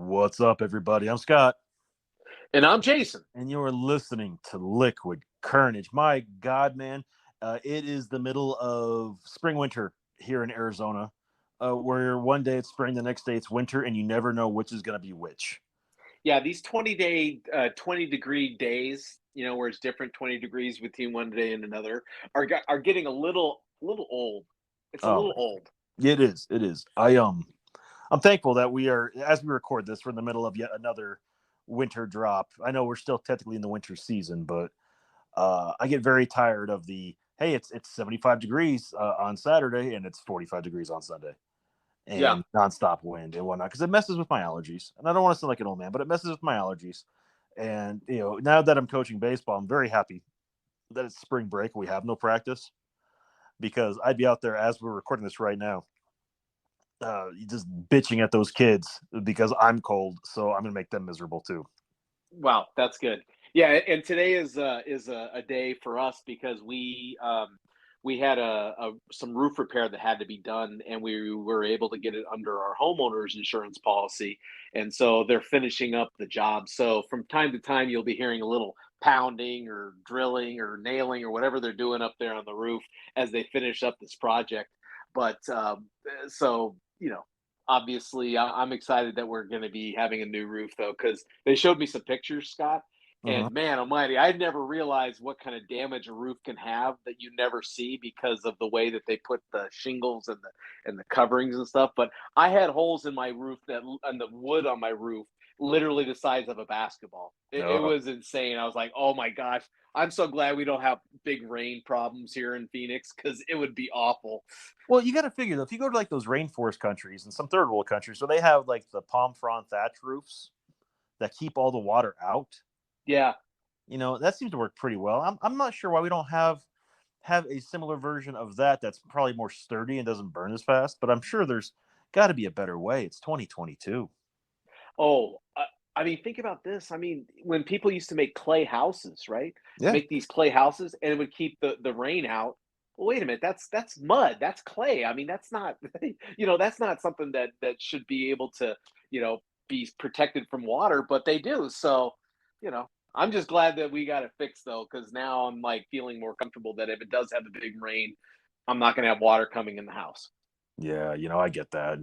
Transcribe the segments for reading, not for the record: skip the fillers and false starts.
What's up, everybody? I'm Scott, And I'm Jason. and you're listening to Liquid Carnage. My God, man, it is the middle of spring winter here in Arizona, where one day it's spring, the next day it's winter, and you never know which is going to be which. Yeah, these 20-degree days, where it's different 20 degrees between one day and another, are getting a little old. It's a Oh, little old. it is. It is. I'm thankful that we are, as we record this, we're in the middle of yet another winter drop. I know we're still technically in the winter season, but I get very tired of the hey, it's 75 degrees on Saturday and it's 45 degrees on Sunday, Yeah. and nonstop wind and whatnot because it messes with my allergies. And I don't want to sound like an old man, but it messes with my allergies. And now that I'm coaching baseball, I'm very happy that it's spring break. We have no practice because I'd be out there as we're recording this right now, just bitching at those kids because I'm cold. So I'm gonna make them miserable too. Wow, that's good. Yeah, and today is a day for us because we had some roof repair that had to be done, and we were able to get it under our homeowners insurance policy, and so they're finishing up the job. So from time to time, you'll be hearing a little pounding or drilling or nailing or whatever they're doing up there on the roof as they finish up this project. But so obviously, I'm excited that we're going to be having a new roof, though, because they showed me some pictures, Scott. Uh-huh. And man almighty, I'd never realized what kind of damage a roof can have that you never see because of the way that they put the shingles and the coverings and stuff. But I had holes in my roof and the wood on my roof literally the size of a basketball. It Uh, was insane. I was like, oh my gosh, I'm so glad we don't have big rain problems here in Phoenix because it would be awful. well, you got to figure though, if you go to like those rainforest countries and some third world countries where they have like the palm frond thatch roofs that keep all the water out, Yeah. that seems to work pretty well. I'm not sure why we don't have a similar version of that that's probably more sturdy and doesn't burn as fast. But I'm sure there's got to be a better way. It's 2022. Oh, I mean, think about this. I mean, when people used to make clay houses, right? Yeah. Make these clay houses, and it would keep the rain out. Well, wait a minute, that's mud. That's clay. I mean, that's not that's not something that should be able to you know be protected from water, but they do. So, I'm just glad that we got it fixed though, because now I'm like feeling more comfortable that if it does have a big rain, I'm not going to have water coming in the house. Yeah, I get that.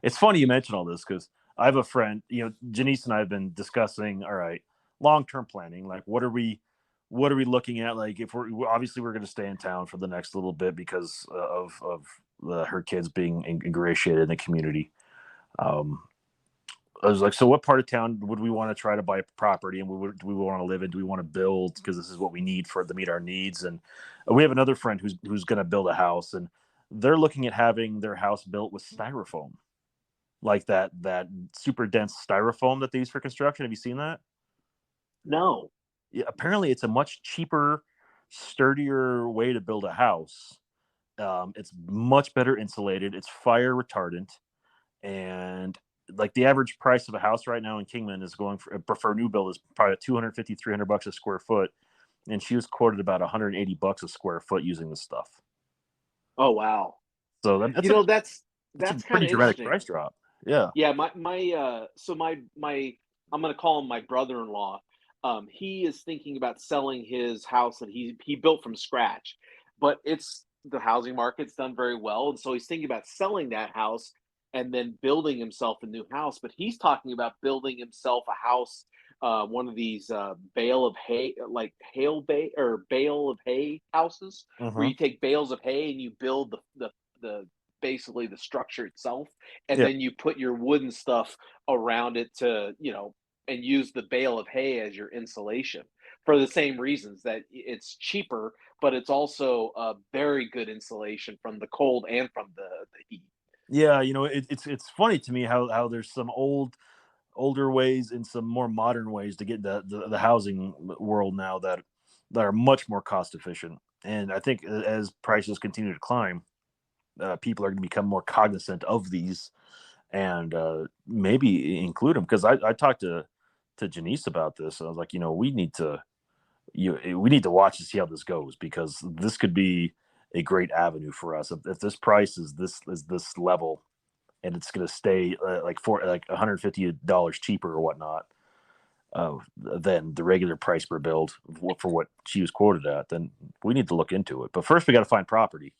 It's funny you mention all this because I have a friend, Janice and I have been discussing, all right, long-term planning, like what are we looking at? Like if obviously we're going to stay in town for the next little bit because of her kids being ingratiated in the community. Um, I was like, so what part of town would we want to try to buy a property, and do we want to live in? Do we want to build because this is what we need for to meet our needs? And we have another friend who's going to build a house, and they're looking at having their house built with styrofoam, like that super dense styrofoam that they use for construction. Have you seen that? No. Yeah, apparently, it's a much cheaper, sturdier way to build a house. It's much better insulated. It's fire retardant, and like the average price of a house right now in Kingman is going for a new build is probably 250, $300 a square foot, and she was quoted about $180 a square foot using this stuff. Oh wow. So You know that's that's a that's kind pretty of dramatic interesting. price drop. Yeah. Yeah, my I'm gonna call him my brother-in-law. He is thinking about selling his house that he built from scratch, but it's the housing market's done very well, and so he's thinking about selling that house and then building himself a new house. But he's talking about building himself a house, one of these bale of hay, like hail bay or bale of hay houses, where Hmm. you take bales of hay and you build the basically the structure itself, and Yeah. then you put your wooden stuff around it to and use the bale of hay as your insulation for the same reasons that it's cheaper, but it's also a very good insulation from the cold and from the heat. Yeah. It's funny to me how there's some older ways and some more modern ways to get the housing world now that are much more cost efficient. And I think as prices continue to climb, people are going to become more cognizant of these and maybe include them. Because I talked to Janice about this. I was like, we need to watch to see how this goes because this could be a great avenue for us if this price is this level. and it's going to stay like $150 cheaper or whatnot than the regular price per build for what she was quoted at, then we need to look into it. But first, we got to find property,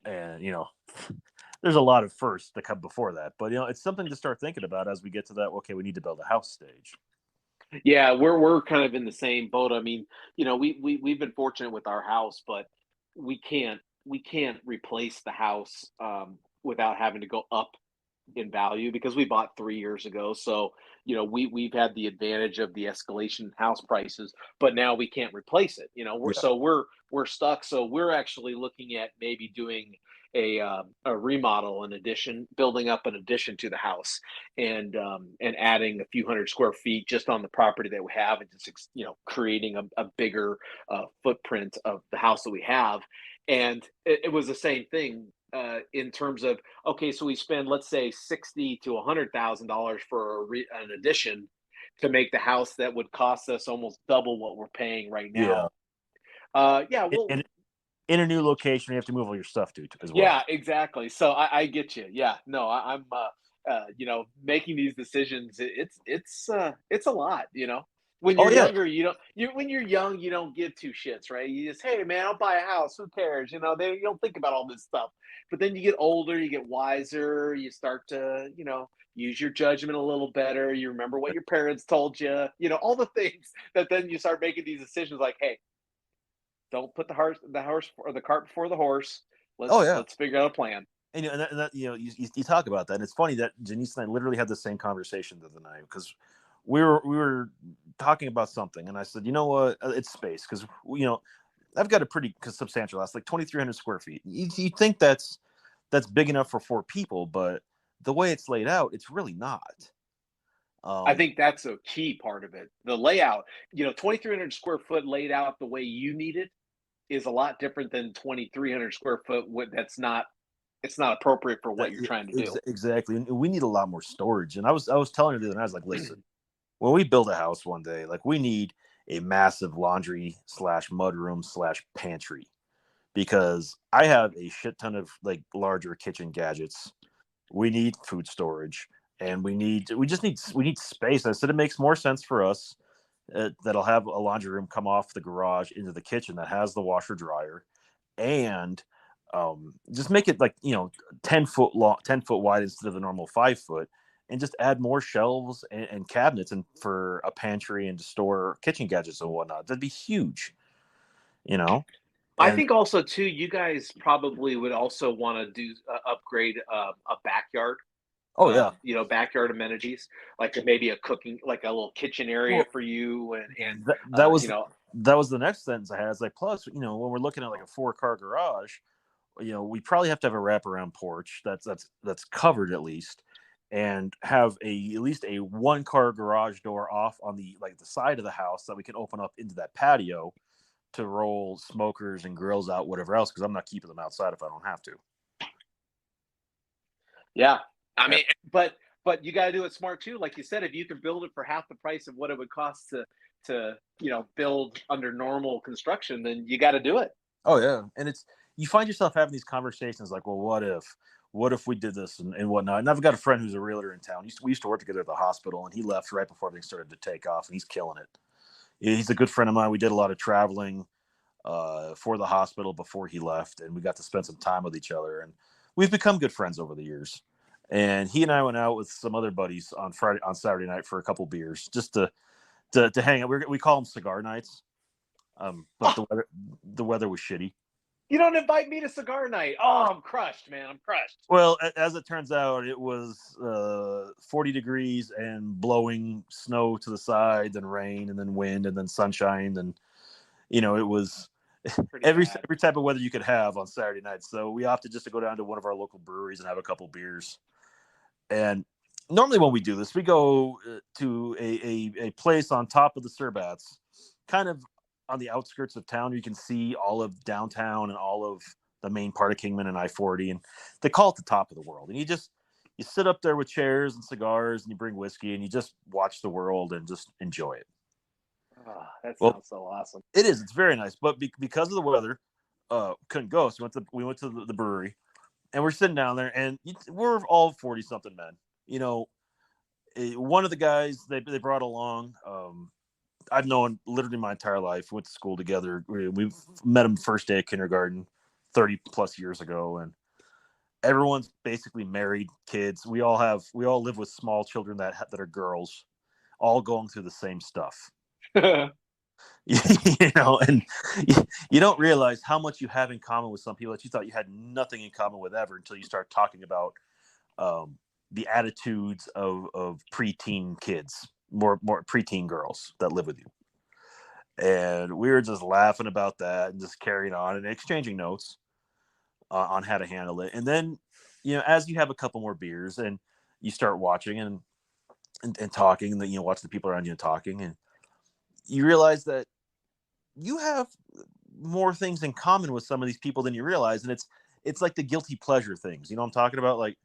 and there's a lot of firsts that come before that. But it's something to start thinking about as we get to that. Okay, we need to build a house stage. Yeah, we're kind of in the same boat. I mean, we've been fortunate with our house, but we can't replace the house without having to go up in value because we bought 3 years ago. So, we've had the advantage of the escalation in house prices, but now we can't replace it. We're Yeah, so we're stuck. So we're actually looking at maybe doing a remodel, an addition, building up an addition to the house, and adding a few hundred square feet just on the property that we have, and just creating a bigger footprint of the house that we have. And it was the same thing in terms of, okay, so we spend, let's say, 60 to $100,000 for an addition to make the house that would cost us almost double what we're paying right yeah. now. Yeah, well, And in a new location, you have to move all your stuff to as well. yeah, exactly. So I get you. Yeah, no, I'm making these decisions. It's a lot. When Oh you're yeah, younger, when you're young, you don't give two shits, right? You just, hey man, I'll buy a house. Who cares? You don't think about all this stuff. But then you get older, you get wiser, you start to use your judgment a little better. You remember what your parents told you. All the things that then you start making these decisions like, hey, don't put the horse or the cart before the horse. oh Let's yeah. let's figure out a plan. And that you talk about that, and it's funny that Janice and I literally had the same conversation the other night because we were talking about something, and I said, you know what, it's space because I've got a pretty substantial house, like 2,300 square feet. You think that's big enough for 4 people, but the way it's laid out, it's really not. I Um, think that's a key part of it. The layout, 2,300 square foot laid out the way you need it is a lot different than 2,300 square foot. That's not, it's not appropriate for what you're trying to do. exactly, and we need a lot more storage. And I was telling her that, and I was like, listen, when we build a house one day, like we need a massive laundry slash mudroom slash pantry because I have a shit ton of like larger kitchen gadgets. We need food storage, and we need space. I said it makes more sense for us that'll have a laundry room come off the garage into the kitchen that has the washer dryer, and just make it like 10 foot long, 10 foot wide instead of the normal 5 foot, and just add more shelves and cabinets and for a pantry and to store kitchen gadgets and whatnot. That'd be huge, you know. I And think also too, you guys probably would also want to do upgrade a backyard, oh yeah, backyard amenities, like maybe a cooking, like a little kitchen area well for you, and that, that you was know, that was the next sentence I had. It's like, plus, when we're looking at like a 4 car garage, we probably have to have a wraparound porch that's covered at least, and have at least a 1 car garage door off on the side of the house that we can open up into that patio to roll smokers and grills out, whatever else, because I'm not keeping them outside if I don't have to. yeah. I Yeah. mean, but you got to do it smart too. Like you said, if you can build it for half the price of what it would cost to build under normal construction, then you got to do it. Oh yeah, and you find yourself having these conversations like, well, what if we did this and whatnot. And I've got a friend who's a realtor in town. We used to work together at the hospital, and he left right before everything started to take off, and he's killing it. He's a good friend of mine. We did a lot of traveling for the hospital before he left, and we got to spend some time with each other, and we've become good friends over the years. And he and I went out with some other buddies on Saturday night for a couple beers, just to hang out. We call them cigar nights. But Oh, the weather was shitty. you don't invite me to cigar night. Oh, I'm crushed, man. I'm crushed. Well, as it turns out, it was 40 degrees and blowing snow to the side, then rain, and then wind, and then sunshine, and it was Pretty every bad. every type of weather you could have on Saturday night. So we opted just to go down to one of our local breweries and have a couple beers. And normally when we do this, we go to a place on top of the Surbats, kind of on the outskirts of town. You can see all of downtown and all of the main part of Kingman and I-40, and they call it the top of the world. And you sit up there with chairs and cigars, and you bring whiskey, and you just watch the world and just enjoy it. Oh, that Well, sounds so awesome. it is. It's very nice, but because of the weather, couldn't go. So we went to the brewery, and we're sitting down there, and we're all 40 something men. You know, one of the guys they brought along. I've known literally my entire life. Went to school together. We've met him first day of kindergarten, 30 plus years ago, and everyone's basically married, kids. We all live with small children that are girls, all going through the same stuff. You know, and you don't realize how much you have in common with some people that you thought you had nothing in common with ever until you start talking about the attitudes of preteen kids, more preteen girls that live with you. And we were just laughing about that and just carrying on and exchanging notes on how to handle it. And then, you know, as you have a couple more beers and you start watching and talking, and then, you know, watch the people around you talking, and you realize that you have more things in common with some of these people than you realize. And it's like the guilty pleasure things. You know what I'm talking about? Like,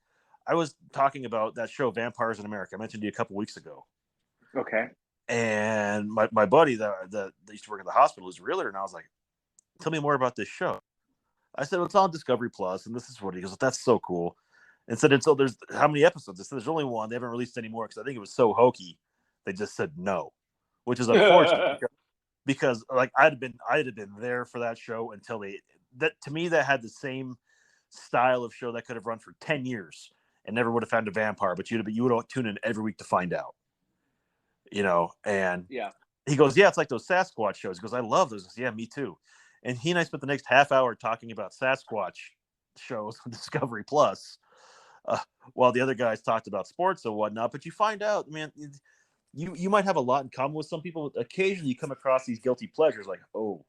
I was talking about that show Vampires in America. I mentioned to you a couple weeks ago. Okay. And my buddy that used to work at the hospital is a realtor, and I was like, tell me more about this show. I said, well, it's on Discovery Plus, and this is what he goes, that's so cool. And said, and so there's how many episodes? I said, there's only one. They haven't released any more because I think it was so hokey. They just said no, which is unfortunate because like I'd have been there for that show until that to me that had the same style of show that could have run for 10 years and never would have found a vampire, but you would tune in every week to find out. You know, and yeah, he goes, yeah, it's like those Sasquatch shows. He goes, I love those. Goes, yeah, me too. And he and I spent the next half hour talking about Sasquatch shows on Discovery Plus, while the other guys talked about sports and whatnot. But you find out, man, you might have a lot in common with some people. Occasionally, you come across these guilty pleasures, like, oh,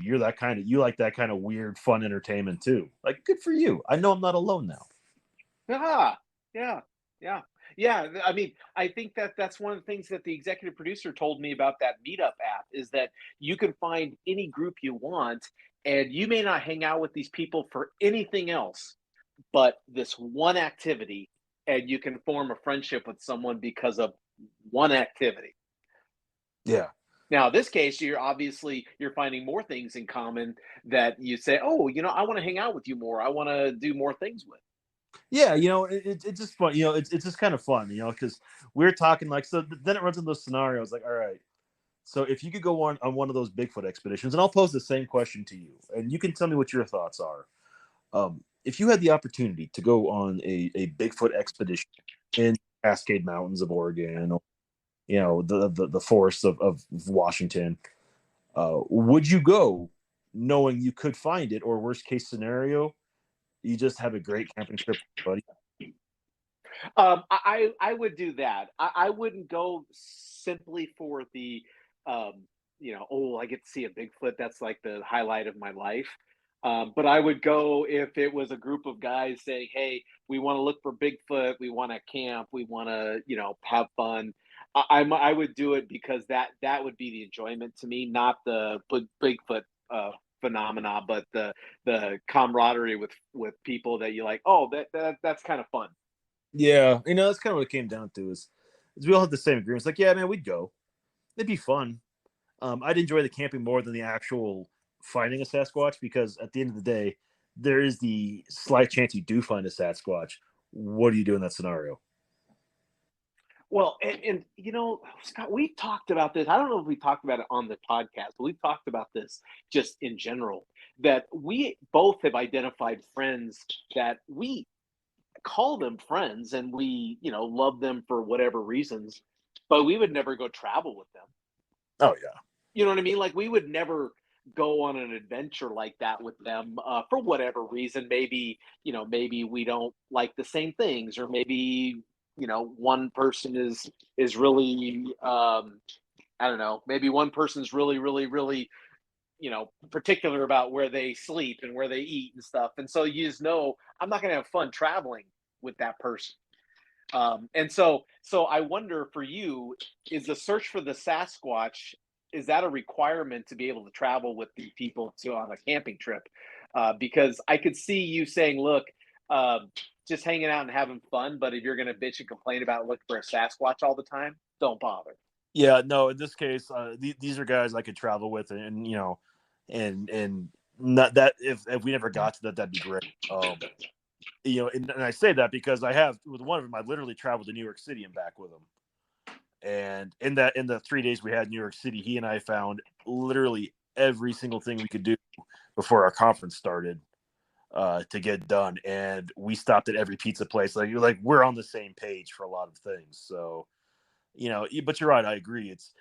you like that kind of weird, fun entertainment too. Like, good for you. I know I'm not alone now. Yeah. I mean, I think that's one of the things that the executive producer told me about that Meetup app is that you can find any group you want, and you may not hang out with these people for anything else, but this one activity, and you can form a friendship with someone because of one activity. Yeah. Now, in this case, you're finding more things in common that you say, oh, you know, I want to hang out with you more. I want to do more things with. Yeah, you know, it's just fun. You know, it's just kind of fun, you know, because we're talking like, so then it runs into those scenarios like, all right, so if you could go on one of those Bigfoot expeditions, and I'll pose the same question to you, and you can tell me what your thoughts are. If you had the opportunity to go on a Bigfoot expedition in Cascade Mountains of Oregon, or, you know, the forests of Washington, would you go knowing you could find it, or worst case scenario, you just have a great camping trip, buddy? I would do that. I wouldn't go simply for the, you know, oh, I get to see a Bigfoot. That's like the highlight of my life. But I would go if it was a group of guys saying, "Hey, we want to look for Bigfoot. We want to camp. We want to, you know, have fun." I would do it because that would be the enjoyment to me, not the Bigfoot phenomena, but the camaraderie with people that you like. Oh, that's kind of fun. Yeah, you know, that's kind of what it came down to is we all had the same agreements. Like, yeah, man, we'd go. It'd be fun. I'd enjoy the camping more than the actual finding a Sasquatch because at the end of the day, there is the slight chance you do find a Sasquatch. What do you do in that scenario? Well, and you know, Scott, we've talked about this. I don't know if we talked about it on the podcast, but we've talked about this just in general. That we both have identified friends that we call them friends, and we, you know, love them for whatever reasons, but we would never go travel with them. Oh yeah, You know what I mean? Like we would never go on an adventure like that with them for whatever reason. Maybe, you know, maybe we don't like the same things, or maybe, you know, one person is really I don't know, maybe one person's really, you know, particular about where they sleep and where they eat and stuff. And so you just know I'm not gonna have fun traveling with that person. And so I wonder for you, is the search for the Sasquatch, is that a requirement to be able to travel with the people to on a camping trip? Because I could see you saying, look, just hanging out and having fun, but if you're going to bitch and complain about looking for a Sasquatch all the time, don't bother. yeah. No, in this case, these are guys I could travel with, and you know, and not that if we never got to that, that'd be great. And I say that because I have with one of them, I literally traveled to New York City and back with him. And in the 3 days we had in New York City, he and I found literally every single thing we could do before our conference started to get done. And we stopped at every pizza place. Like we're on the same page for a lot of things. So, but you're right. I agree. It's,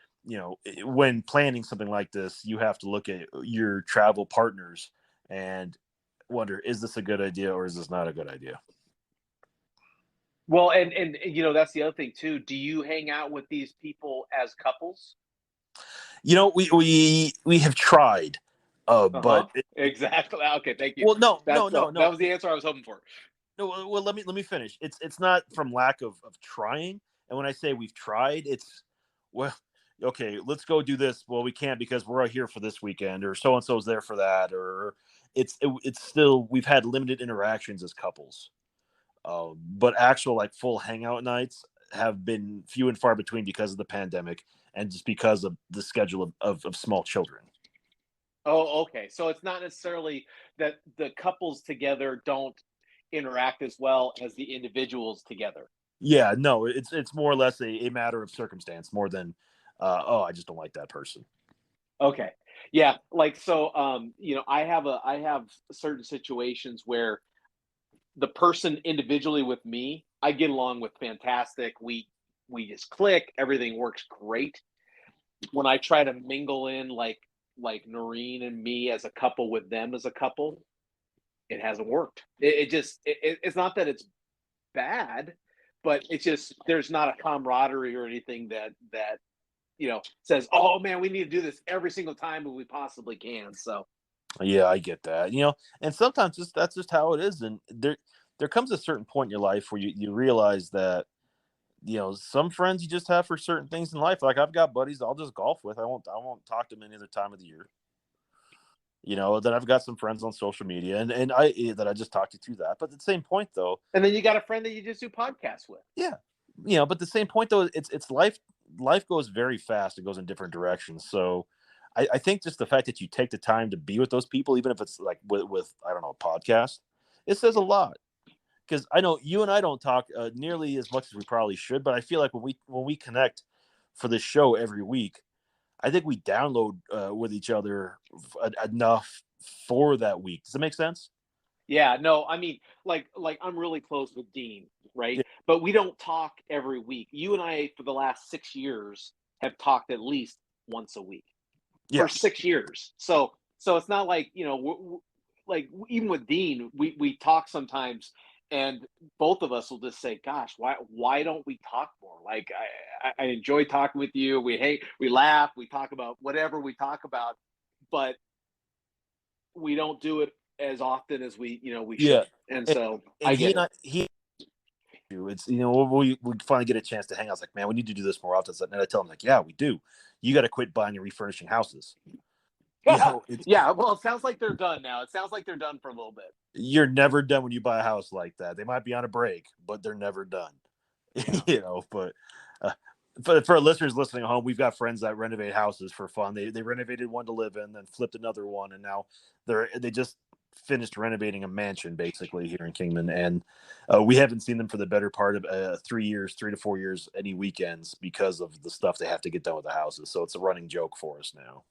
when planning something like this, you have to look at your travel partners and wonder, is this a good idea or is this not a good idea? Well, and that's the other thing too. Do you hang out with these people as couples? We have tried, but exactly. Okay, thank you. Well, no. That was the answer I was hoping for. No, well, let me finish. It's not from lack of trying, and when I say we've tried, it's well, okay, let's go do this. Well, we can't because we're out here for this weekend, or so and so's there for that, or it's still we've had limited interactions as couples. But actual like full hangout nights have been few and far between because of the pandemic and just because of the schedule of small children. Oh, okay. So it's not necessarily that the couples together don't interact as well as the individuals together. Yeah, no, it's more or less a matter of circumstance more than I just don't like that person. Okay. Yeah, like so I have certain situations where the person individually with me, I get along with fantastic. We just click, everything works great. When I try to mingle in like Noreen and me as a couple with them as a couple, it hasn't worked. It's not that it's bad, but it's just there's not a camaraderie or anything that says, "Oh man, we need to do this every single time we possibly can." So Yeah, I get that. And sometimes that's just how it is. And there comes a certain point in your life where you realize that some friends you just have for certain things in life. Like I've got buddies I'll just golf with. I won't talk to them any other time of the year. Then I've got some friends on social media and I just talked to through that. But at the same point though, and then you got a friend that you just do podcasts with. yeah, but the same point though, it's life goes very fast. It goes in different directions. So I think just the fact that you take the time to be with those people, even if it's like with I don't know, a podcast, it says a lot. Because I know you and I don't talk nearly as much as we probably should, but I feel like when we connect for this show every week, I think we download with each other enough for that week. Does that make sense? Yeah, no, I mean, like I'm really close with Dean, right? Yeah. But we don't talk every week. You and I, for the last 6 years, have talked at least once a week for Yeah. 6 years. So it's not like like even with Dean, we talk sometimes, and both of us will just say, "Gosh, why don't we talk more?" Like I enjoy talking with you. We laugh, we talk about whatever we talk about, but we don't do it as often as we Yeah. should. And And, so and I he get and it. I, he, it's, we finally get a chance to hang out. It's like, man, we need to do this more often. And I tell him, like, yeah, we do. You got to quit buying and refurnishing houses. It's, Yeah, well, it sounds like they're done now. It sounds like they're done for a little bit. you're never done when you buy a house like that. They might be on a break, but they're never done. But uh, for listeners listening at home, we've got friends that renovate houses for fun. They renovated one to live in, then flipped another one, and now they just finished renovating a mansion basically here in Kingman, and we haven't seen them for the better part of 3 years, 3 to 4 years, any weekends because of the stuff they have to get done with the houses. So it's a running joke for us now.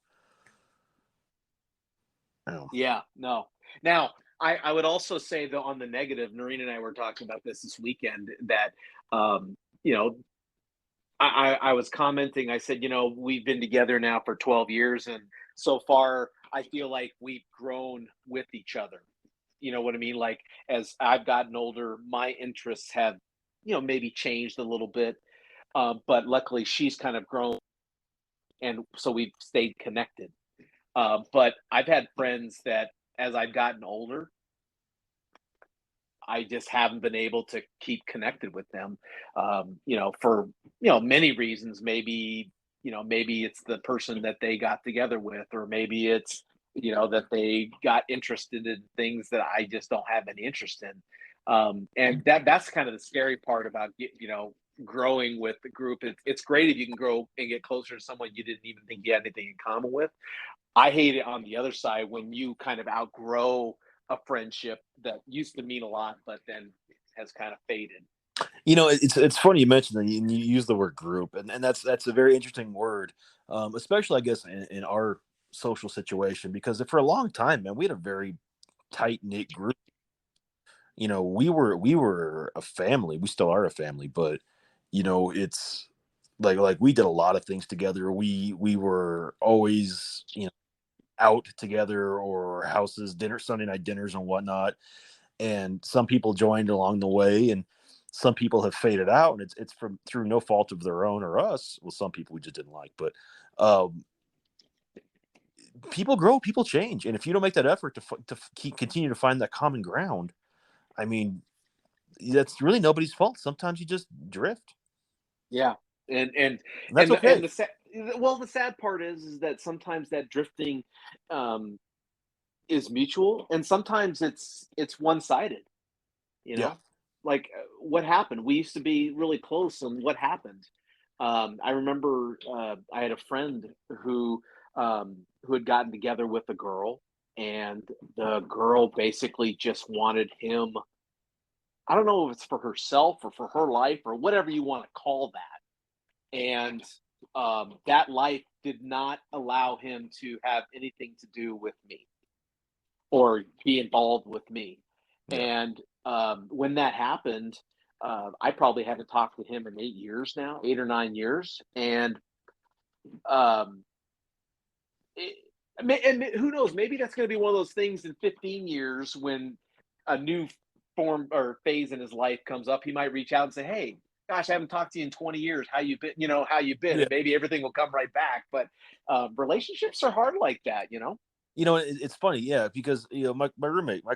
Oh. Yeah, no. Now, I would also say though on the negative, Noreen and I were talking about this weekend that um, you know, I was commenting, I said, we've been together now for 12 years, and so far I feel like we've grown with each other. You know what I mean? Like as I've gotten older, my interests have, maybe changed a little bit. But luckily she's kind of grown, and so we've stayed connected. But I've had friends that as I've gotten older, I just haven't been able to keep connected with them. For many reasons. Maybe it's the person that they got together with, or maybe it's that they got interested in things that I just don't have any interest in. And that's kind of the scary part about growing with the group. It's great if you can grow and get closer to someone you didn't even think you had anything in common with. I hate it on the other side when you kind of outgrow a friendship that used to mean a lot, but then has kind of faded. It's funny you mentioned that, and you use the word group, and that's a very interesting word, especially I guess in our social situation, because for a long time, man, we had a very tight knit group. We were a family. We still are a family, but it's like we did a lot of things together. We were always out together, or houses, dinner, Sunday night dinners and whatnot. And some people joined along the way, and some people have faded out, and it's from through no fault of their own or us. Well, some people we just didn't like, but um, people grow, people change, and if you don't make that effort continue to find that common ground, I mean, that's really nobody's fault. Sometimes you just drift, Yeah, and and and that's and okay. the sad, well, the sad part is that sometimes that drifting um, is mutual, and sometimes it's one sided. You Yeah, know, like what happened? We used to be really close, and what happened? I remember I had a friend who had gotten together with a girl, and the girl basically just wanted him. I don't know if it's for herself or for her life or whatever you want to call that. And that life did not allow him to have anything to do with me or be involved with me. yeah, And when that happened, I probably haven't talked to him in 8 years now, 8 or 9 years. And um, it, and who knows, maybe that's going to be one of those things in 15 years when a new form or phase in his life comes up. He might reach out and say, hey, gosh, I haven't talked to you in 20 years. How you been? How you been? yeah. And maybe everything will come right back. But relationships are hard like that. It's funny, yeah, because my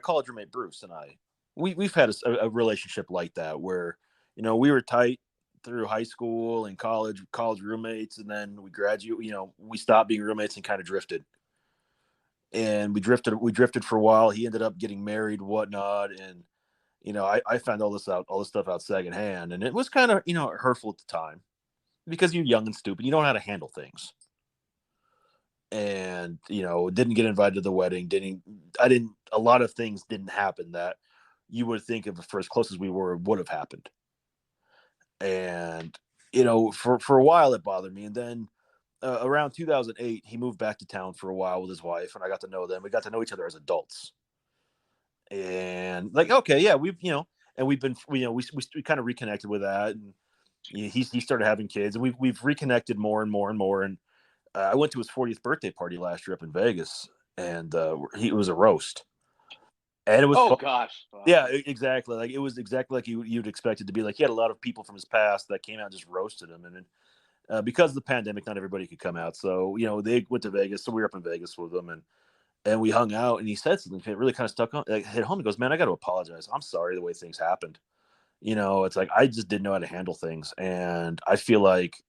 college roommate Bruce and I, we've had a relationship like that where we were tight through high school and college roommates, and then we graduate. We stopped being roommates and kind of drifted, and we drifted for a while. He ended up getting married, whatnot, and I found all this stuff out secondhand, and it was kind of hurtful at the time because you're young and stupid. You don't know how to handle things, and didn't get invited to the wedding. Didn't A lot of things didn't happen that you would think of for as close as we were would have happened. And for a while it bothered me, and then around 2008 he moved back to town for a while with his wife, and I got to know them. We got to know each other as adults, and like, okay, yeah, and we've been we kind of reconnected with that, and he started having kids, and we've reconnected more and more and more. And I went to his 40th birthday party last year up in Vegas, and it was a roast, and it was Oh fun. gosh. Wow. Yeah, exactly. Like, it was exactly like you'd expect it to be. Like, he had a lot of people from his past that came out and just roasted him, and then because of the pandemic, not everybody could come out. So they went to Vegas, so we were up in Vegas with them, and we hung out. And he said something that really kind of stuck on, like, hit home. He goes, "Man, I got to apologize. I'm sorry the way things happened. It's like I just didn't know how to handle things, and I feel like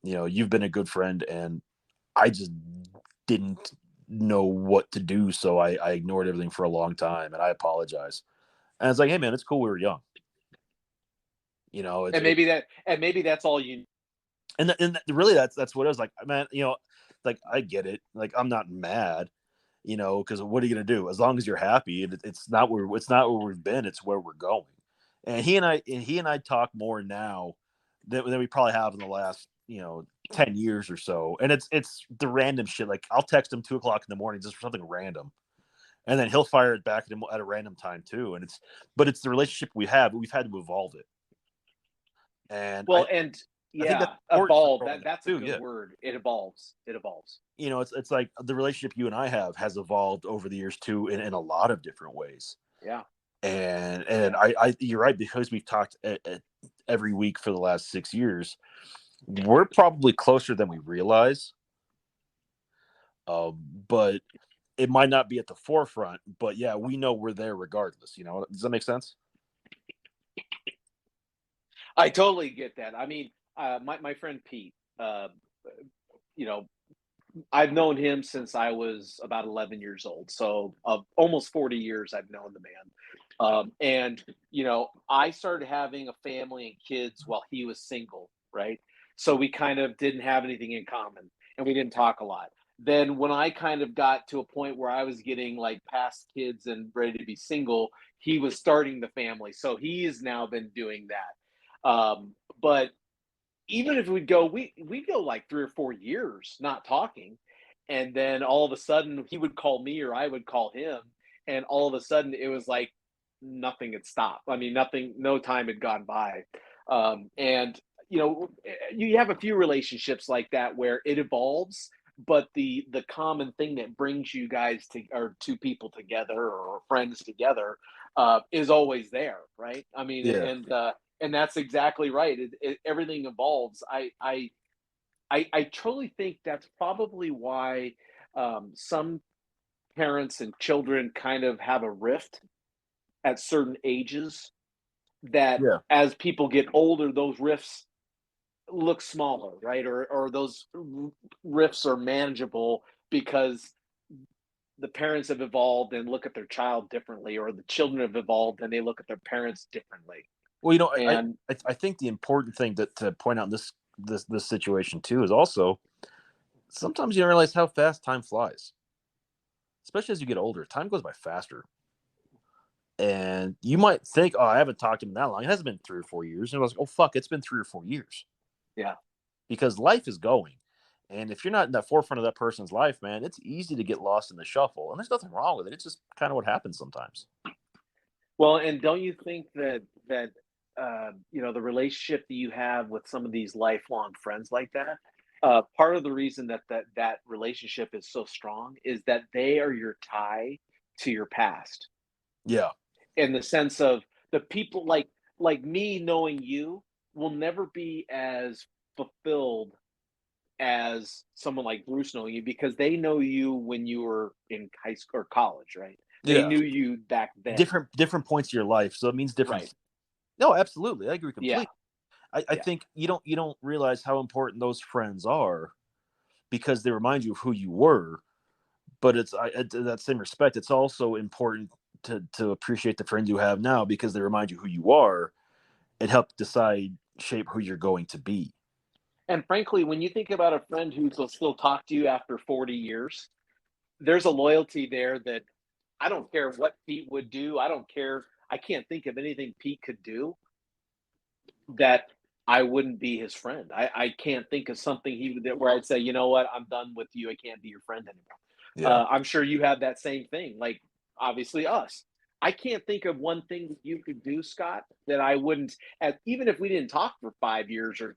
you've been a good friend, and I just didn't know what to do, so I ignored everything for a long time, and I apologize." And it's like, hey, man, it's cool. We were young. It's And maybe that's all you. and really that's what it was like, man. Like, I get it. Like, I'm not mad. Because what are you gonna do? As long as you're happy, it's not where we've been. It's where we're going. And he and I talk more now than we probably have in the last 10 years or so. And it's the random shit. Like, I'll text him 2 o'clock in the morning just for something random, and then he'll fire it back at him at a random time too. And it's the relationship we have. But we've had to evolve it, and Well, and I think that's yeah, important for evolve. growing up That's a too. good Yeah. word. It evolves. It evolves. It's like the relationship you and I have has evolved over the years too, in a lot of different ways. Yeah. And Yeah. you're right, because we've talked every week for the last 6 years. We're probably closer than we realize, but it might not be at the forefront. But yeah, we know we're there regardless. Does that make sense? I totally get that. I mean, my friend Pete, you know, I've known him since I was about 11 years old. So, almost 40 years I've known the man. And I started having a family and kids while he was single, right? So we kind of didn't have anything in common, and we didn't talk a lot. Then when I kind of got to a point where I was getting like past kids and ready to be single, he was starting the family. So he has now been doing that. But even if we'd go like 3 or 4 years not talking, and then all of a sudden he would call me or I would call him, and all of a sudden it was like nothing had stopped. I mean, nothing, no time had gone by. And you have a few relationships like that where it evolves, but the common thing that brings you guys to, or two people together or friends together, is always there, right? I mean, Yeah. and that's exactly right. Everything evolves. I truly think that's probably why some parents and children kind of have a rift at certain ages, that Yeah. as people get older, those rifts look smaller, right? Or those rifts are manageable because the parents have evolved and look at their child differently, or the children have evolved and they look at their parents differently. Well, And I think the important thing to point out in this situation too is also sometimes you don't realize how fast time flies, especially as you get older. Time goes by faster, and you might think, "Oh, I haven't talked to him that long. It hasn't been 3 or 4 years." And I was like, "Oh fuck, it's been 3 or 4 years." yeah, Because life is going. And if you're not in the forefront of that person's life, man, it's easy to get lost in the shuffle. And there's nothing wrong with it. It's just kind of what happens sometimes. well, and don't you think that the relationship that you have with some of these lifelong friends like that, part of the reason that relationship is so strong is that they are your tie to your past, Yeah. in the sense of the people like me knowing you will never be as fulfilled as someone like Bruce knowing you, because they know you when you were in high school or college, right? They Yeah. knew you back then. Different points of your life. So it means different. Right. No, absolutely. I agree Yeah. completely. I Yeah. think you don't realize how important those friends are because they remind you of who you were. But in that same respect, it's also important to appreciate the friends you have now because they remind you who you are and help decide shape who you're going to be. And frankly, when you think about a friend who will still talk to you after 40 years, there's a loyalty there that I don't care what Pete would do. I don't care. I can't think of anything Pete could do that I wouldn't be his friend. I can't think of something he would, where I'd say, you know what, I'm done with you. I can't be your friend anymore. Yeah. I'm sure you have that same thing. Like, obviously, us. I can't think of one thing that you could do, Scott, that I wouldn't, even if we didn't talk for 5 years, or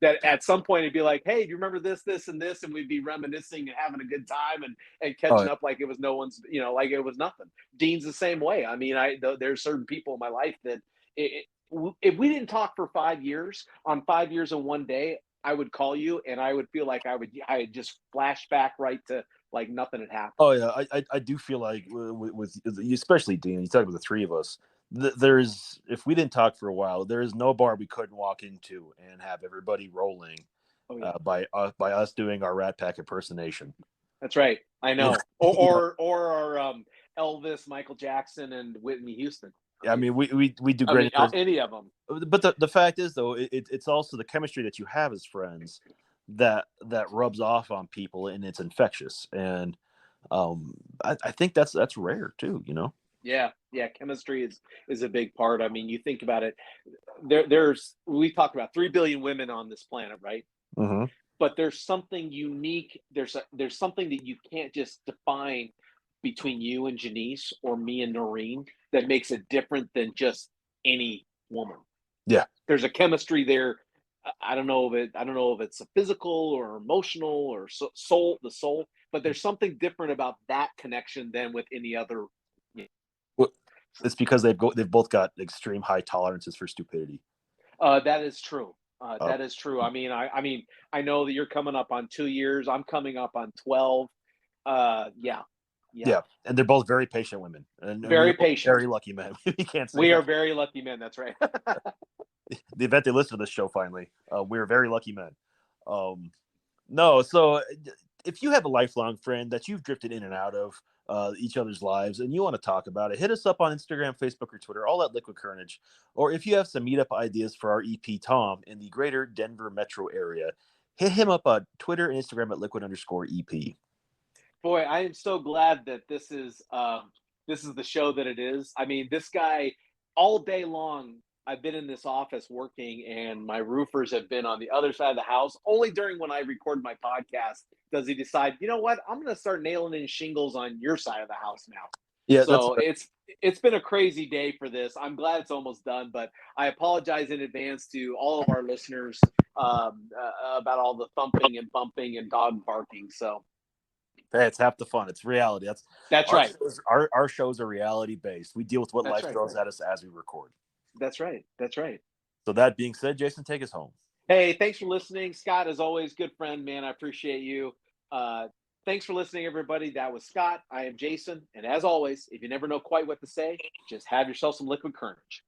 that at some point it'd be like, hey, do you remember this, this, and this? And we'd be reminiscing and having a good time, and Oh, catching up like it was no one's, like it was nothing. Dean's the same way. I mean, there's certain people in my life that it, if we didn't talk for 5 years, on 5 years and one day, I would call you and I would feel like I had just flashed back right to like nothing had happened. Oh yeah, I do feel like with especially Dean, you talk about the three of us. There's if we didn't talk for a while, there is no bar we couldn't walk into and have everybody rolling Oh yeah, by us doing our Rat Pack impersonation. that's right. I You know, know. Or you know. our Elvis, Michael Jackson, and Whitney Houston. I mean, we do great. Any of them. But the fact is, though, it's also the chemistry that you have as friends that rubs off on people, and it's infectious. And I think that's rare too. You know. Yeah, yeah. Chemistry is a big part. I mean, you think about it. There's we talked about 3 billion women on this planet, right? Mm-hmm. But there's something unique. There's something that you can't just define between you and Janice or me and Noreen that makes it different than just any woman. Yeah. There's a chemistry there. I don't know if it's a physical or emotional or the soul, but there's something different about that connection than with any other. Well, it's because they've both got extreme high tolerances for stupidity. That is true. Uh, That is true. I mean, I know that you're coming up on 2 years. I'm coming up on 12. Yeah, yeah. yeah, and they're both very patient women, and we Very are both patient. very lucky men. We can't say We are that. very lucky men. That's right. The event they listen to this show finally, we're very lucky men. No, so if you have a lifelong friend that you've drifted in and out of, each other's lives and you want to talk about it, hit us up on Instagram, Facebook, or Twitter, all at Liquid Carnage. Or if you have some meetup ideas for our EP Tom in the greater Denver metro area, hit him up on Twitter and Instagram at liquid_EP. Boy, I am so glad that this is the show that it is. I mean, this guy all day long. I've been in this office working, and my roofers have been on the other side of the house. Only during when I record my podcast does he decide, you know what, I'm going to start nailing in shingles on your side of the house now. Yeah, so it's been a crazy day for this. I'm glad it's almost done, but I apologize in advance to all of our listeners about all the thumping and bumping and dog barking. So. Hey, it's half the fun. It's reality. That's right. Our shows are reality based. We deal with what life throws at us as we record. That's right. That's right. So that being said, Jason, take us home. Hey, thanks for listening. Scott, as always, good friend, man. I appreciate you. Thanks for listening, everybody. That was Scott. I am Jason. And as always, if you never know quite what to say, just have yourself some Liquid Carnage.